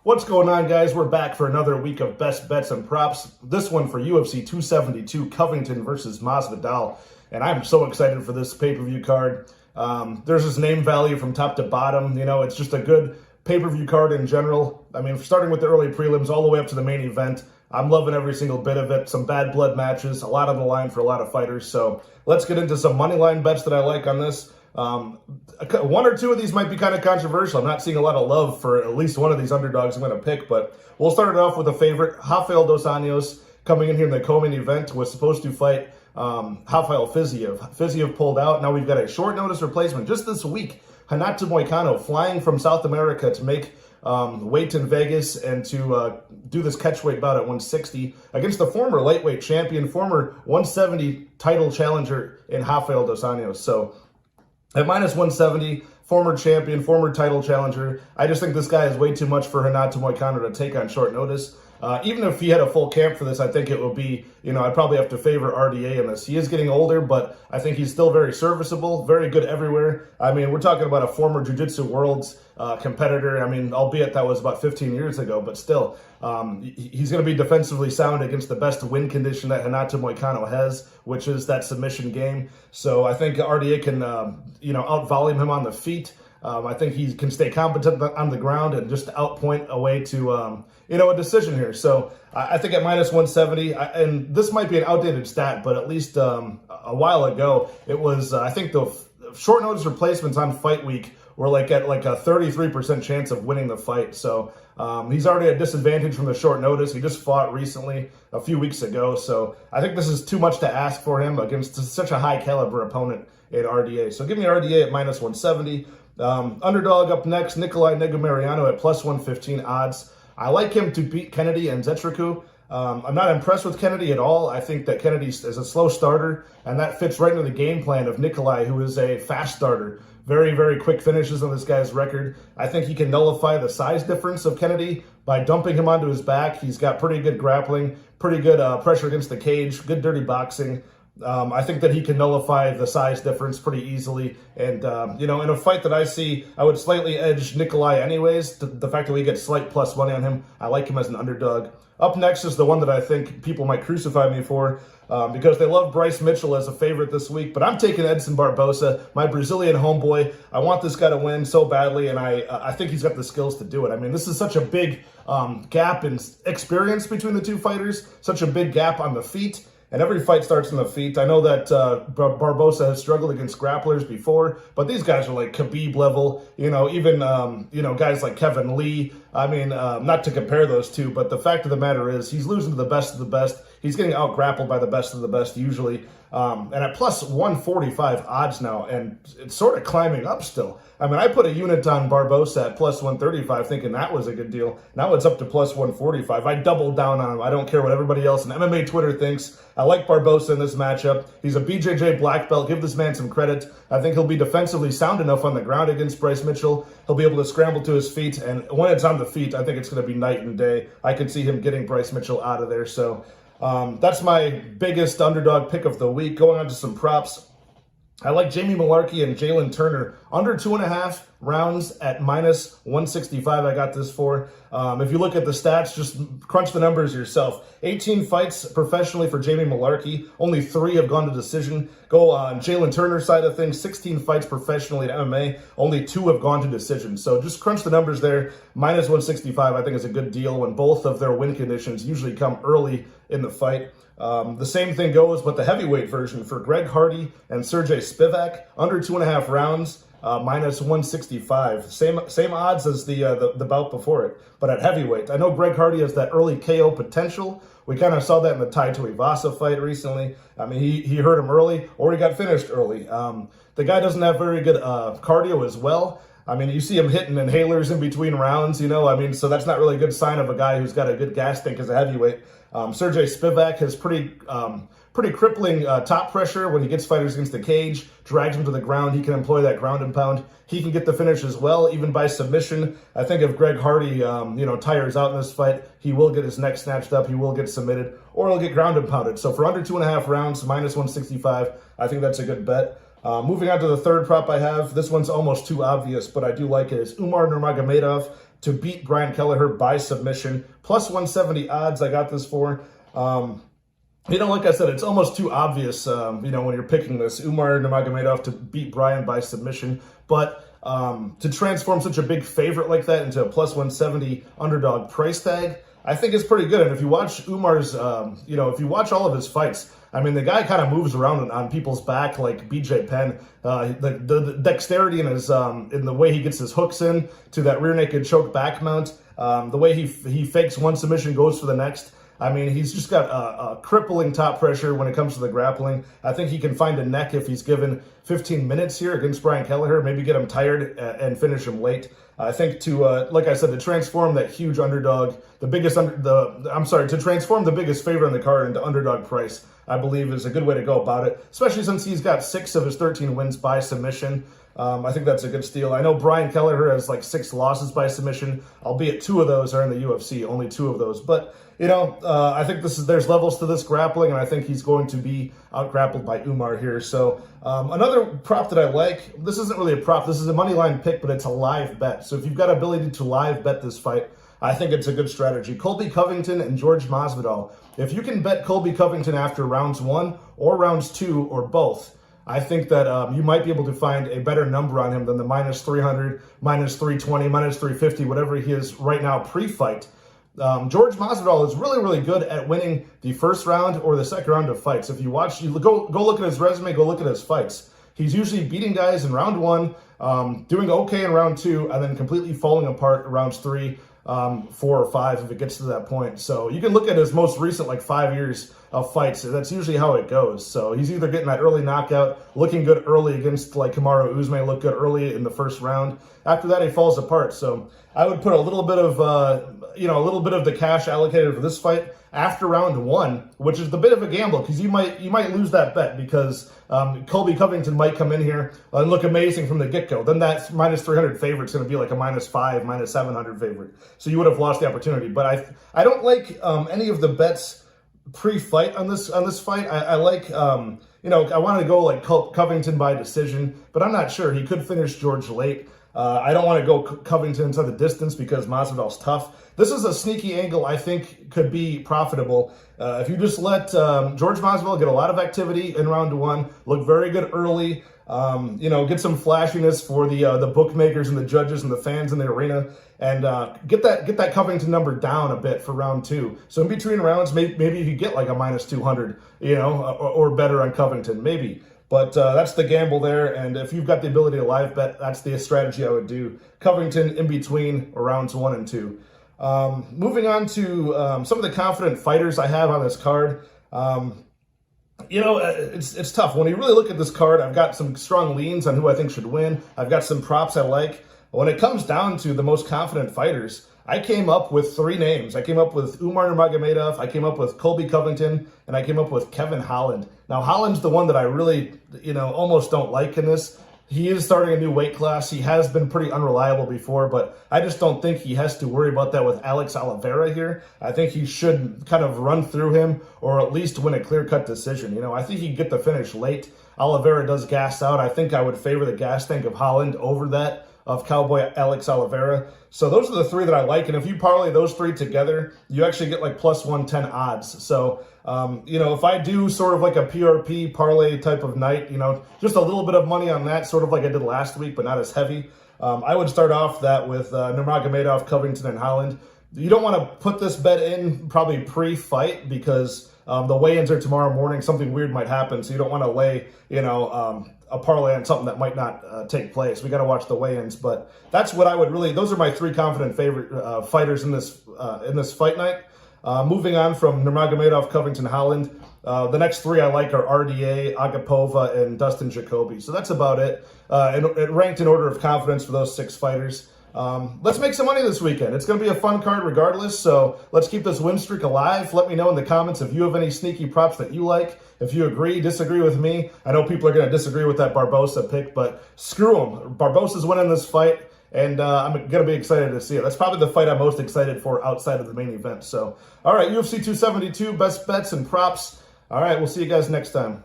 What's going on, guys? We're back for another week of best bets and props. This one for UFC 272, Covington versus Masvidal. And I'm so excited for this pay-per-view card. There's this name value from top to bottom. You know, it's just a good pay-per-view card in general. I mean, starting with the early prelims all the way up to the main event. I'm loving every single bit of it. Some bad blood matches, a lot on the line for a lot of fighters. So let's get into some money line bets that I like on this. One or two of these might be kind of controversial. I'm not seeing a lot of love for at least one of these underdogs I'm going to pick, but we'll start it off with a favorite. Rafael Dos Anos coming in here in the co-main event was supposed to fight Rafael Fiziev. Fiziev pulled out. Now we've got a short notice replacement just this week. Renato Moicano flying from South America to make weight in Vegas and to do this catchweight bout at 160 against the former lightweight champion, former 170 title challenger in Rafael Dos Anos. So at minus 170, former champion, former title challenger. I just think this guy is way too much for Renato Moicano to take on short notice. Even if he had a full camp for this, I think it would be, I'd probably have to favor RDA in this. He is getting older, but I think he's still very serviceable, very good everywhere. I mean, we're talking about a former Jiu-Jitsu Worlds competitor. I mean, albeit that was about 15 years ago, but still, he's going to be defensively sound against the best win condition that Renato Moicano has, which is that submission game. So I think RDA can, out-volume him on the feet. I think he can stay competent on the ground and just outpoint a way to, a decision here. So I think at minus 170, and this might be an outdated stat, but at least a while ago, it was, I think the short notice replacements on fight week were at a 33% chance of winning the fight. So he's already at disadvantage from the short notice. He just fought recently a few weeks ago. So I think this is too much to ask for him against such a high caliber opponent in RDA. So give me RDA at minus 170. Underdog up next, Nikolai Negumereanu at plus 115 odds. I like him to beat Kennedy and Zetriku. I'm not impressed with Kennedy at all. I think that Kennedy is a slow starter, and that fits right into the game plan of Nikolai, who is a fast starter. Very, very quick finishes on this guy's record. I think he can nullify the size difference of Kennedy by dumping him onto his back. He's got pretty good grappling, pretty good pressure against the cage, good dirty boxing. I think that he can nullify the size difference pretty easily. And, in a fight that I see, I would slightly edge Nikolai anyways. The fact that we get slight plus money on him, I like him as an underdog. Up next is the one that I think people might crucify me for because they love Bryce Mitchell as a favorite this week. But I'm taking Edson Barbosa, my Brazilian homeboy. I want this guy to win so badly, and I think he's got the skills to do it. I mean, this is such a big gap in experience between the two fighters, such a big gap on the feet. And every fight starts on the feet. I know that Barbosa has struggled against grapplers before, but these guys are like Khabib level, even, guys like Kevin Lee. I mean, not to compare those two, but the fact of the matter is he's losing to the best of the best. He's getting out-grappled by the best of the best usually. And at plus 145 odds now, and it's sort of climbing up still. I mean, I put a unit on Barbosa at plus 135 thinking that was a good deal. Now it's up to plus 145. I doubled down on him. I don't care what everybody else in MMA Twitter thinks. I like Barbosa in this matchup. He's a BJJ black belt. Give this man some credit. I think he'll be defensively sound enough on the ground against Bryce Mitchell. He'll be able to scramble to his feet, and when it's on the feet, I think it's going to be night and day. I could see him getting Bryce Mitchell out of there. So that's my biggest underdog pick of the week. Going on to some props. I like Jamie Malarkey and Jalen Turner under 2.5 rounds at minus 165. I got this for. If you look at the stats, just crunch the numbers yourself. 18 fights professionally for Jamie Malarkey. Only 3 have gone to decision. Go on Jalen Turner's side of things. 16 fights professionally in MMA. Only 2 have gone to decision. So just crunch the numbers there. Minus 165 I think is a good deal when both of their win conditions usually come early in the fight. The same thing goes with the heavyweight version for Greg Hardy and Sergey Spivak, under 2.5 rounds, minus 165. Same odds as the bout before it, but at heavyweight. I know Greg Hardy has that early KO potential. We kind of saw that in the Tai Tuivasa fight recently. I mean, he hurt him early, or he got finished early. The guy doesn't have very good cardio as well. I mean, you see him hitting inhalers in between rounds, so that's not really a good sign of a guy who's got a good gas tank as a heavyweight. Sergey Spivak has pretty crippling top pressure when he gets fighters against the cage, drags them to the ground. He can employ that ground and pound. He can get the finish as well, even by submission. I think if Greg Hardy, tires out in this fight, he will get his neck snatched up, he will get submitted, or he'll get ground and pounded. So for under 2.5 rounds, minus 165, I think that's a good bet. Moving on to the third prop I have. This one's almost too obvious, but I do like it. It's Umar Nurmagomedov to beat Brian Kelleher by submission. Plus 170 odds I got this for. Like I said, it's almost too obvious, when you're picking this. Umar Nurmagomedov to beat Brian by submission. But to transform such a big favorite like that into a plus 170 underdog price tag, I think it's pretty good. And if you watch Umar's, if you watch all of his fights, I mean, the guy kind of moves around on people's back like BJ Penn. The dexterity in his in the way he gets his hooks in to that rear naked choke back mount, the way he fakes one submission, goes for the next. I mean, he's just got a crippling top pressure when it comes to the grappling. I think he can find a neck if he's given 15 minutes here against Brian Kelleher, maybe get him tired and finish him late. I think like I said, to transform that huge underdog, to transform the biggest favorite in the card into underdog price, I believe is a good way to go about it, especially since he's got 6 of his 13 wins by submission. I think that's a good steal. I know Brian Kelleher has like 6 losses by submission, albeit 2 of those are in the UFC, only 2 of those. But, I think there's levels to this grappling, and I think he's going to be out-grappled by Umar here. So another prop that I like, this isn't really a prop, this is a money line pick, but it's a live bet. So if you've got ability to live bet this fight, I think it's a good strategy. Colby Covington and George Mosbidal. If you can bet Colby Covington after rounds 1 or rounds 2 or both, I think that you might be able to find a better number on him than the minus 300, minus 320, minus 350, whatever he is right now pre-fight. George Masvidal is really, really good at winning the first round or the second round of fights. If you watch, go look at his resume, go look at his fights. He's usually beating guys in round 1, doing okay in round 2, and then completely falling apart in rounds 3, 4, or 5 if it gets to that point. So you can look at his most recent 5 years of fights. That's usually how it goes. So he's either getting that early knockout, looking good early against Kamaru Usman, look good early in the first round. After that, he falls apart. So I would put a little bit of the cash allocated for this fight after round 1, which is a bit of a gamble because you might lose that bet because Colby Covington might come in here and look amazing from the get-go. Then that minus 300 favorite's going to be like a minus 5, minus 700 favorite. So you would have lost the opportunity. But I don't like any of the bets pre-fight on this fight. I like I wanted to go Covington by decision, but I'm not sure. He could finish George late. I don't want to go Covington inside the distance because Masvidal's tough. This is a sneaky angle I think could be profitable. If you just let George Masvidal get a lot of activity in round 1, look very good early, get some flashiness for the bookmakers and the judges and the fans in the arena, and get that Covington number down a bit for round 2. So in between rounds, maybe you could get like a minus 200, or better on Covington, maybe. But that's the gamble there, and if you've got the ability to live bet, that's the strategy I would do. Covington in between rounds 1 and 2. Moving on to some of the confident fighters I have on this card. It's tough. When you really look at this card, I've got some strong leans on who I think should win. I've got some props I like. When it comes down to the most confident fighters, I came up with 3 names. I came up with Umar Nurmagomedov, I came up with Colby Covington, and I came up with Kevin Holland. Now, Holland's the one that I really, almost don't like in this. He is starting a new weight class. He has been pretty unreliable before, but I just don't think he has to worry about that with Alex Oliveira here. I think he should kind of run through him or at least win a clear-cut decision. I think he can get the finish late. Oliveira does gas out. I think I would favor the gas tank of Holland over that of Cowboy Alex Oliveira. So those are the 3 that I like. And if you parlay those 3 together, you actually get plus 110 odds. So, if I do sort of like a PRP parlay type of night, just a little bit of money on that, sort of like I did last week, but not as heavy, I would start off that with Nurmagomedov, Covington, and Holland. You don't want to put this bet in probably pre-fight because the weigh-ins are tomorrow morning. Something weird might happen, so you don't want to lay, a parlay on something that might not take place. We got to watch the weigh-ins, but that's what I would really. Those are my 3 confident favorite fighters in this fight night. Moving on from Nurmagomedov, Covington, Holland, the next 3 I like are RDA, Agapova, and Dustin Jacoby. So that's about it. And it ranked in order of confidence for those 6 fighters. Let's make some money this weekend. It's going to be a fun card regardless, so let's keep this win streak alive. Let me know in the comments if you have any sneaky props that you like. If you agree, disagree with me. I know people are going to disagree with that Barbosa pick, but screw them. Barbosa's winning this fight, and I'm going to be excited to see it. That's probably the fight I'm most excited for outside of the main event. So, all right, UFC 272, best bets and props. All right, we'll see you guys next time.